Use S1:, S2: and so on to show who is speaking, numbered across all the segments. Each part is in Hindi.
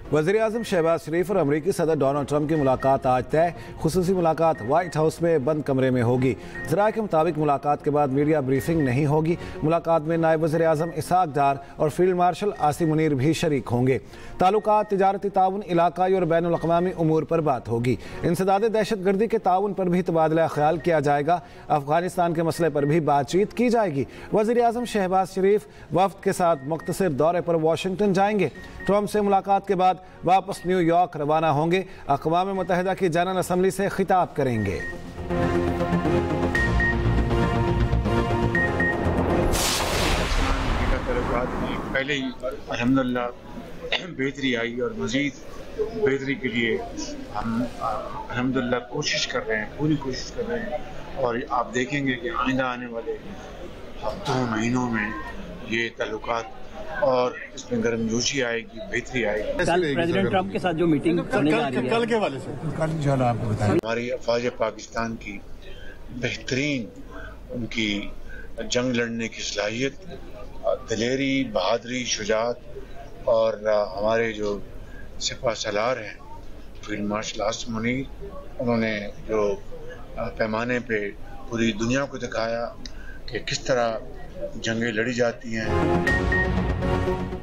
S1: वज़ीर-ए-आज़म शहबाज शरीफ और अमरीकी सदर डोनाल्ड ट्रंप की मुलाकात आज तय। खुसूसी मुलाकात व्हाइट हाउस में बंद कमरे में होगी। ज़राए के मुताबिक मुलाकात के बाद मीडिया ब्रीफिंग नहीं होगी। मुलाकात में नायब वज़ीर-ए-आज़म इसहाक डार और फील्ड मार्शल आसिम मुनीर भी शरीक होंगे। ताल्लुकात, तिजारती ताउन, इलाकाई और बैनुल अक़वामी उमूर पर बात होगी। इंसदाद दहशत गर्दी के ताउन पर भी तबादला ख्याल किया जाएगा। अफगानिस्तान के मसले पर भी बातचीत की जाएगी। वज़ीर-ए-आज़म शहबाज शरीफ वफ़द के साथ मुख्तसर दौरे पर वाशिंगटन जाएंगे। ट्रंप से मुलाकात के बाद वापस न्यूयॉर्क रवाना होंगे। अक़वाम मुत्तहिदा की जनरल असम्बली से खिताब करेंगे।
S2: पहले ही अल्हम्दुलिल्लाह बेहतरी आई और मज़ीद बेहतरी के लिए हम अल्हम्दुलिल्लाह कोशिश कर रहे हैं, पूरी कोशिश कर रहे हैं। और आप देखेंगे कि आइंदा आने वाले हफ्तों महीनों में ये ताल्लुकात और इसमें गर्मजोशी आएगी, बेहतरी आएगी।
S3: कल प्रेसिडेंट ट्रंप के साथ जो मीटिंग होने जा रही है, कल के वाले से कल इंशाल्लाह आपको बताएं।
S2: हमारी अफवाज पाकिस्तान की बेहतरीन, उनकी जंग लड़ने की सलाहियत, दिलेरी, बहादुरी, शुजाअत और हमारे जो सिपा सलार हैं फील्ड मार्शल आसिम मुनीर, उन्होंने जो पैमाने पे पूरी दुनिया को दिखाया कि किस तरह जंगें लड़ी जाती हैं।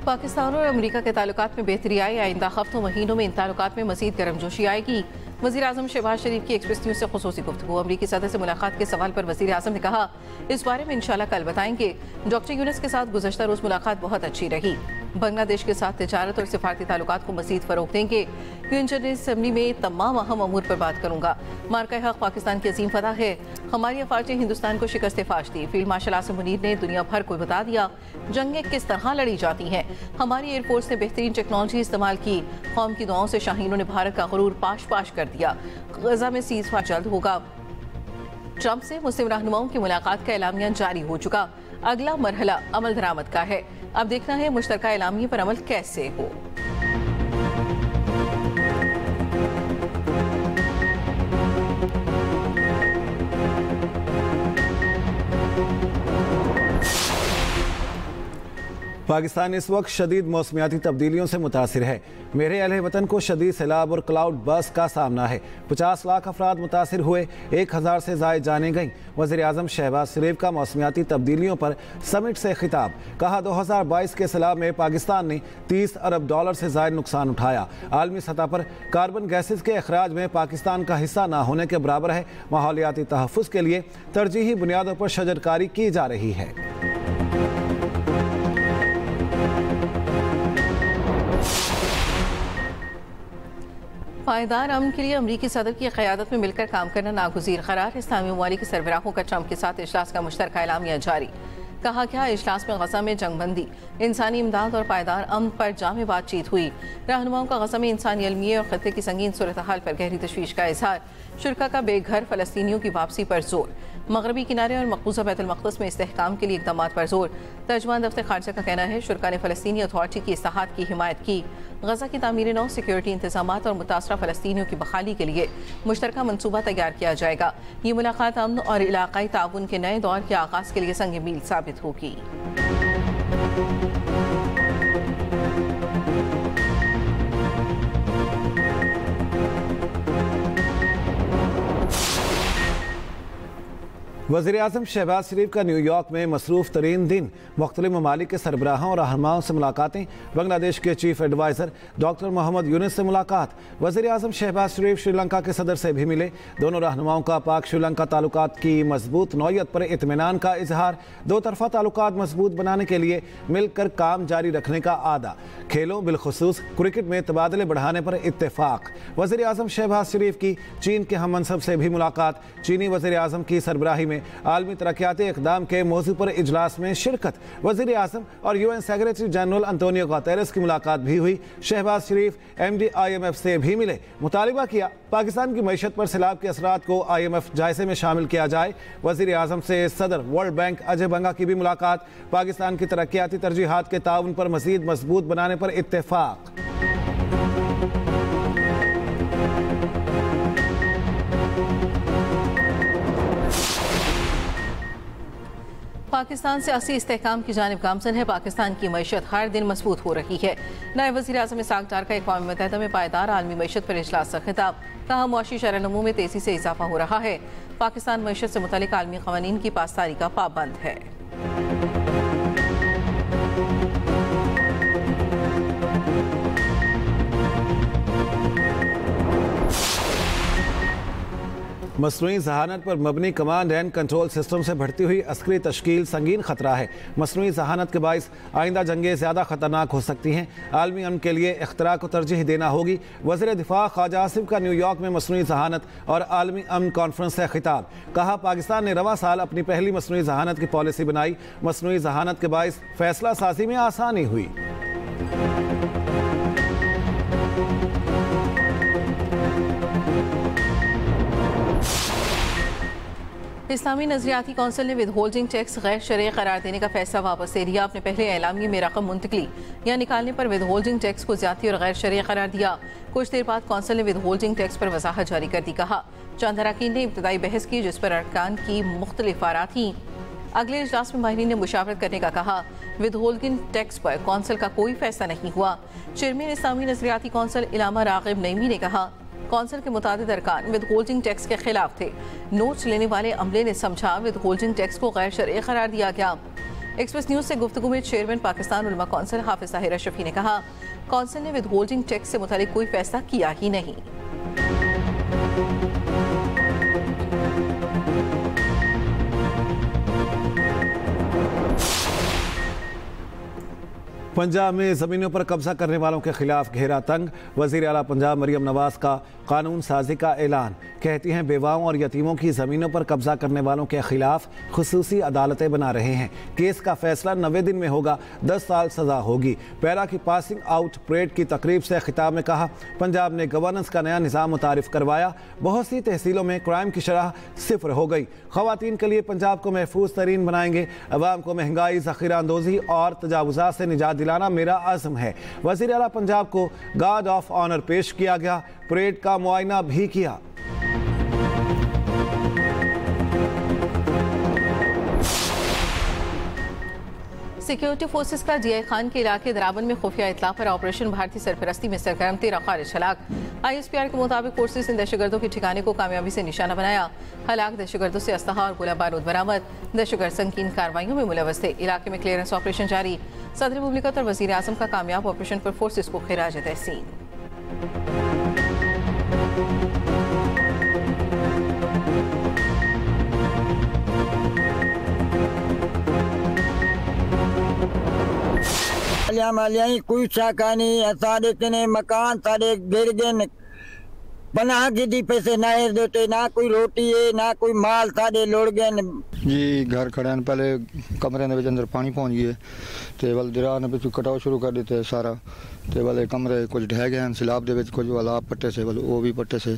S4: पाकिस्तान और अमेरिका के ताल्लुकात में बेहतरी आई। आइंदा हफ्तों महीनों में इन ताल्लुकात में मज़ीद गर्मजोशी आएगी। वज़ीर-ए-आज़म शहबाज शरीफ की एक्सप्रेस न्यूज़ से खुसूसी गुफ्तगू। अमरीकी सदर से मुलाकात के सवाल पर वज़ीर-ए-आज़म ने कहा, इस बारे में इंशाल्लाह कल बताएंगे। डॉक्टर यूनुस के साथ गुज़श्ता रोज़ मुलाकात बहुत अच्छी रही। बांग्लादेश के साथ तिजारत और सिफारती ताल्लुकात को मज़ीद फ़रोग़ देंगे। यूएन जनरल असम्बली में तमाम अहम अमूर पर बात करूँगा। मार्का हक़ पाकिस्तान की अजीम फतह है। हमारी अफ़वाज ने हिंदुस्तान को शिकस्त फाश दी। फील्ड मार्शल आसिम मुनीर ने दुनिया भर को बता दिया जंगें किस तरह लड़ी जाती हैं। हमारी एयरफोर्स ने बेहतरीन टेक्नोलॉजी इस्तेमाल की। कौम की दुआओं से शाहीनों ने भारत का गुरूर पाश पाश कर दिया। गजा में सीज़ फायर जल्द होगा। ट्रंप से मुस्लिम रहनुमाओं की मुलाकात का एलामिया जारी हो चुका। अगला मरहला अमल दरामद का है। अब देखना है मुश्तरका एलामिये पर अमल कैसे हो।
S1: पाकिस्तान इस वक्त शदीद मौसमियाती तब्दीलियों से मुतासिर है। मेरे अहले वतन को शदीद सैलाब और क्लाउड बर्स्ट का सामना है। 50 लाख अफराद मुतासिर हुए, 1000 से ज़ायद जाने गईं। वज़ीर-ए-आज़म शहबाज शरीफ का मौसमियाती तब्दीलियों पर समिट से खिताब। कहा, 2022 के सैलाब में पाकिस्तान ने $30 अरब से ज़ायद नुकसान उठाया। आलमी सतह पर कार्बन गैसेज के अखराज में पाकिस्तान का हिस्सा ना होने के बराबर है। माहौलियाती तहफ़्फ़ुज़ के लिए तरजीही बुनियादों पर शजरकारी की जा रही है।
S4: पायदार अमन के लिए अमरीकी सदर की क़यादत में मिलकर काम करना नागुज़ीर करार। इस्लामी ममालिक के सरबराहों का ट्रंप के साथ इजलास का मुश्तरका एलामिया जारी। कहा गया, इजलास में गजा में जंगबंदी, इंसानी इमदाद और पायदार अमन पर जामे बातचीत हुई। रहनुमाओं का गजा में इंसानी अलमिये और खत्ते की संगीन सूरत हाल पर गहरी तशवीश का इजहार। शुरका का बेघर फ़लस्तीनियों की वापसी पर जोर। मगरबी किनारे और मक़बूज़ा बैतुल मक़दस में इस्तेहकाम के लिए इक़दामात पर जोर। तर्जुमान दफ्तर खारजा का कहना है, शुरका ने फ़लस्तीनी अथॉरिटी की इस्लाहात की हिमायत की। गजा की तामीर नौ, सिक्योरिटी इंतजामात और मुतासरा फ़लस्तीनियों की बहाली के लिए मुश्तरका मनसूबा तैयार किया जाएगा। ये मुलाकात अमन और इलाक़ाई ताउन के नए दौर के आगाज़ के लिए संग मील साबित होगी।
S1: वज़ीर-ए-आज़म शहबाज शरीफ का न्यूयॉर्क में मसरूफ़ तरीन दिन। मुख्तलिफ ममालिक के सरबराहों और रहनुमाओं से मुलाकातें। बांग्लादेश के chief adviser doctor Muhammad Yunus से मुलाकात। वज़ीर-ए-आज़म शहबाज शरीफ श्रीलंका के सदर से भी मिले। दोनों रहनुमाओं का पाक श्रीलंका ताल्लुकात की मजबूत नौयत पर इत्मीनान का इजहार। दो तरफ़ा ताल्लुकात मजबूत बनाने के लिए मिलकर काम जारी रखने का आदा। खेलों बिलखुसूस क्रिकेट में तबादले बढ़ाने पर इत्तेफाक। वज़ीर-ए-आज़म शहबाज शरीफ की चीन के हम मनसब से भी मुलाकात। चीनी वज़ीर-ए-आज़म की सरबराही में आलमी तरक्याती इक़दाम के मौजू पर इजलास में शिरकत। वज़ीर-ए-आज़म और UN secretary general Antonio Guterres की मुलाकात भी हुई। शहबाज शरीफ MD IMF से भी मिले। मुतालिबा किया पाकिस्तान की मईशत पर सैलाब के असरात को IMF जायजे में शामिल किया जाए। वज़ीर-ए-आज़म से सदर वर्ल्ड बैंक अजय बंगा की भी मुलाकात। पाकिस्तान की तरक्याती तरजीहात के ताउन पर मज़ीद मजबूत बनाने पर इत्तेफाक।
S4: पाकिस्तान से 80 इस्तेहकाम की जानिब गामजन है। पाकिस्तान की मईशत हर दिन मजबूत हो रही है। नायब वज़ीर आज़म इसहाक डार का अक़वाम मुत्तहिदा में पायदार आलमी मईशत पर इजलास से खिताब। कहा, मुआशी शरह-ए-नमू में तेजी से इजाफा हो रहा है। पाकिस्तान मईशत से मुतल्लिक़ आलमी क़वानीन की पासदारी का पाबंद है।
S1: मसनूई जहानत पर मबनी कमांड एंड कंट्रोल सिस्टम से बढ़ती हुई अस्करी तश्कील संगीन खतरा है। मसनूई जहानत के बाइस आइंदा जंगें ज़्यादा खतरनाक हो सकती हैं। आलमी अमन के लिए इख्तरा को तरजीह देना होगी। वज़ीर दिफा ख्वाजा आसिफ का न्यूयॉर्क में मसनूई जहानत और आलमी अमन कॉन्फ्रेंस से खिताब। कहा, पाकिस्तान ने रवां साल अपनी पहली मसनूई जहानत की पॉलिसी बनाई। मसनूई जहानत के बाइस फैसला साजी में आसानी हुई।
S4: इस्लामी नजरियाती कौंसिल ने विद होल्डिंग टैक्स गैर शरई करार देने का फैसला वापस ले लिया। अपने पहले एलामी में रकम मुंतकली या निकालने पर विद होल्डिंग टैक्स को ज्यादती और गैर शरई करार दिया। कुछ देर बाद कौंसिल ने विद होल्डिंग टैक्स पर वजाहत जारी कर दी। कहा, चंद अरकान ने इब्तदाई बहस की जिस पर अरकान की मुख्तलिफ आरा थी। अगले इजलास में माहिरीन ने मुशावरत करने का कहा। विद होल्डिंग टैक्स पर कौंसिल का कोई फैसला नहीं हुआ। चेयरमैन इस्लामी नजरियाती कौंसिल इलामा रागिब नईमी ने कहा, कौंसिल के मुतादिद अरकान विद होल्डिंग टैक्स के खिलाफ थे। नोट्स लेने वाले अमले ने समझा विद होल्डिंग टैक्स को गैर शरई करार दिया गया। एक्सप्रेस न्यूज से गुफ्तगू में चेयरमैन पाकिस्तान उलमा कौंसिल हाफिज ताहिर अशरफी ने कहा, कौंसिल ने विद होल्डिंग टैक्स से मुतालिक कोई फैसला किया ही नहीं।
S1: पंजाब में ज़मीनों पर कब्जा करने वालों के खिलाफ घेरा तंग। वज़ीर आला पंजाब मरियम नवाज का कानून साजी का ऐलान। कहती हैं, बेवाओं और यतीमों की ज़मीनों पर कब्जा करने वालों के खिलाफ खुसूसी अदालतें बना रहे हैं। केस का फैसला 90 दिन में होगा, 10 साल सज़ा होगी। पैरा की पासिंग आउट परेड की तकरीब से खिताब में कहा, पंजाब ने गवर्नेंस का नया निज़ाम मुतारिफ करवाया। बहुत सी तहसीलों में क्राइम की शरह 0 हो गई। ख़वातीन के लिए पंजाब को महफूज तरीन बनाएंगे। अवाम को महंगाई, ज़ख़ीरा अंदोज़ी और तजावुज़ात से निजात दिलाना मेरा आज़म है। वज़ीर आला पंजाब को गार्ड ऑफ ऑनर पेश किया गया। परेड का मुआयना भी किया।
S4: सिक्योरिटी फोर्सेस का DI खान के इलाके दराबन में खुफिया इतला पर ऑपरेशन भारतीय सरपरस्ती में सरगर्म 13 खारिज हलाक। ISPR के मुताबिक फोर्सेस ने दहशतगर्दों के ठिकाने को कामयाबी से निशाना बनाया। हलाक दहशतगर्दों से असलहा और गोला बारूद बरामद। दहशतगर्द संगीन कार्रवाइयों में मुलव्वस थे। इलाके में क्लियरेंस ऑपरेशन जारी। सदर मुमलिकत और वज़ीर आज़म का कामयाब ऑपरेशन पर फोर्सेस को खिराज तहसीन।
S5: कोई शाकानी साढ़े किने मकान साढ़े गिर गए। पनाह की दी पैसे ना देते, ना कोई रोटी है ना कोई माल साढ़े लुड़ गए
S6: जी। घर खड़े हैं, पहले कमरे के अंदर पानी पहुंच गए तो वाल दरिया ने पिछू कटाव शुरू कर दिते सारा। तो वाले कमरे कुछ ढह गए हैं, सैलाब दे कुछ वाला पट्टे से वाले वो भी पट्टे से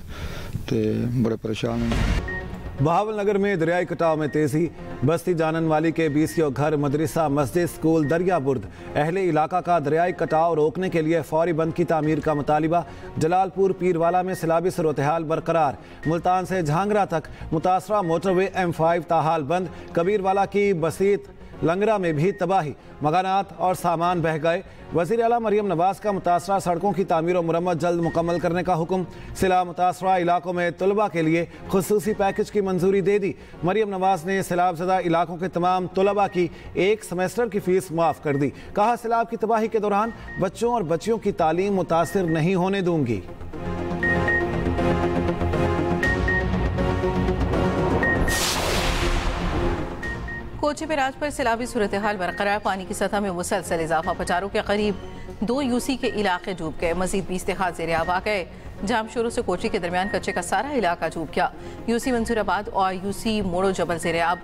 S6: तो बड़े परेशान हैं।
S1: बहावलनगर में दरियाई कटाव में तेजी। बस्ती जानन वाली के 20 घर, मदरसा, मस्जिद, स्कूल दरिया बुर्द। अहले इलाका का दरियाई कटाव रोकने के लिए फौरी बंद की तामीर का मुतालिबा। जलालपुर पीरवाला में सैलाबी सूरत-ए-हाल बरकरार। मुल्तान से झांगरा तक मुतासरा मोटरवे M5 ताहाल बंद। कबीरवाला की बसीत लंगरा में भी तबाही, मकानात और सामान बह गए। वज़ीर आला मरियम नवाज का मुतासरा सड़कों की तामीर और मुरम्मत जल्द मुकम्मल करने का हुक्म। सिला मुतासरा इलाकों में तलबा के लिए खुसूसी पैकेज की मंजूरी दे दी। मरियम नवाज ने सैलाबज़दा इलाकों के तमाम तलबा की 1 सेमेस्टर की फ़ीस माफ़ कर दी। कहा, सैलाब की तबाही के दौरान बच्चों और बच्चियों की तालीम मुतासिर नहीं होने दूंगी।
S4: कोची बैराज पर सैलाबी सूरत-ए-हाल बरकरार। पानी की सतह में मुसलसल इजाफा। पचारों के करीब 2 UC के इलाके डूब गए। मजीद 20 देहात ज़ेर-ए-आब आ गए। जाम शुरू से कोची के दरमियान कच्चे का सारा इलाका डूब गया। UC मंसूराबाद और UC मोड़ो जबल ज़ेर-ए-आब।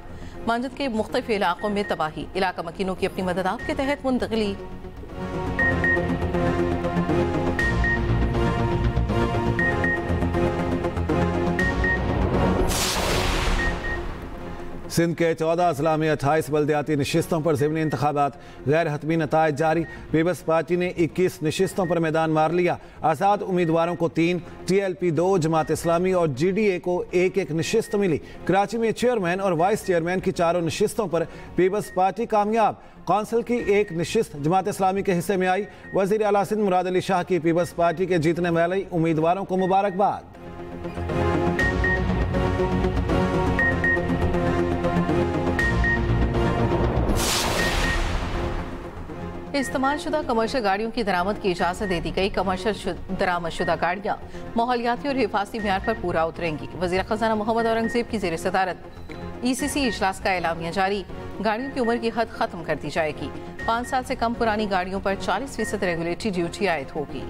S4: मांजद के मुख्तलिफ इलाकों में तबाही। इलाका मकीनों की अपनी मदद आपके तहत मुंतकिली।
S1: सिंध के 14 अजला में 28 बल्दियाती नशिस्तों पर ज़िमनी इंतखाबात, गैर हतमी नताइज जारी। पीपल्स पार्टी ने 21 नशिस्तों पर मैदान मार लिया। आज़ाद उम्मीदवारों को 3, TLP 2, जमात इस्लामी और GDA को 1-1 नशिस्त मिली। कराची में चेयरमैन और वाइस चेयरमैन की 4 नशिस्तों पर पीपल्स पार्टी कामयाब। कौंसिल की 1 नशिस्त जमात इस्लामी के हिस्से में आई। वज़ीर आला सिंध मुराद अली शाह की पीपल्स पार्टी के जीतने वाले उम्मीदवारों को मुबारकबाद।
S4: इस्तेमाल शुदा कमर्शियल गाड़ियों की दरामद की इजाज़त दे दी गई। कमर्शियल दरामद शुदा गाड़ियाँ माहौलियाती और हिफाजती म्यार पर पूरा उतरेंगी। वज़ीर ख़ज़ाना मोहम्मद औरंगज़ेब की ज़ेर सदारत ECC इजलास का एलामिया जारी। गाड़ियों की उम्र की हद खत्म कर दी जाएगी। 5 साल से कम पुरानी गाड़ियों पर 40% रेगुलेटरी ड्यूटी आयद होगी।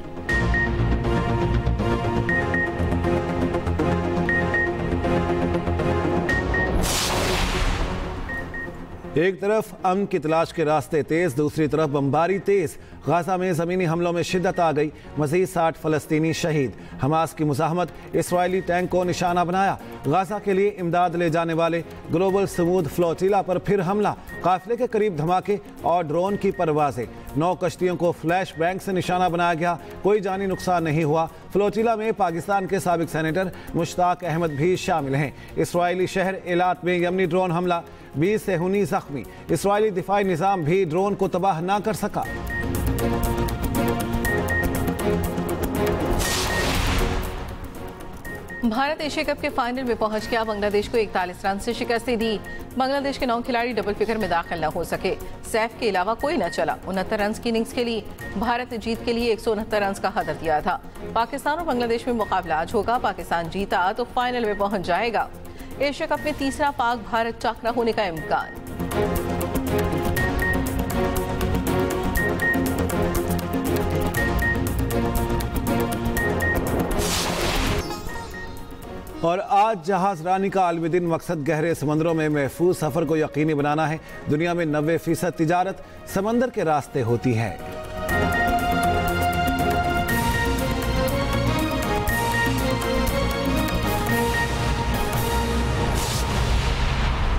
S1: एक तरफ अमन की तलाश के रास्ते तेज, दूसरी तरफ बमबारी तेज। गाजा में ज़मीनी हमलों में शिद्दत आ गई। मज़ीद 60 फ़लस्तीनी शहीद। हमास की मुज़ाहमत, इसराइली टैंक को निशाना बनाया। गाजा के लिए इमदाद ले जाने वाले ग्लोबल समूद फ्लोटिला पर फिर हमला। काफिले के करीब धमाके और ड्रोन की परवाजें। 9 कश्तियों को फ्लैश बैंक से निशाना बनाया गया। कोई जानी नुकसान नहीं हुआ। फ्लोटिला में पाकिस्तान के साबिक सेनेटर मुश्ताक अहमद भी शामिल हैं। इसराइली शहर एलात में यमनी ड्रोन हमला, 20 सेहूनी जख्मी। इसराइली दिफाई निज़ाम भी ड्रोन को तबाह ना कर सका।
S4: भारत एशिया कप के फाइनल में पहुंच गया। बांग्लादेश को 41 रन से शिकस्त दी। बांग्लादेश के 9 खिलाड़ी डबल फिगर में दाखिल न हो सके। सैफ के अलावा कोई न चला। 69 रन की इनिंग्स के लिए भारत ने जीत के लिए 169 रन का हदफ दिया था। पाकिस्तान और बांग्लादेश में मुकाबला आज होगा। पाकिस्तान जीता तो फाइनल में पहुंच जाएगा। एशिया कप में तीसरा पाक भारत टाकरा होने का इम्कान।
S1: और आज जहाज रानी का आलमी दिन। मकसद गहरे समंदरों में महफूज सफर को यकीनी बनाना है। दुनिया में 90% तिजारत समंदर के रास्ते होती है।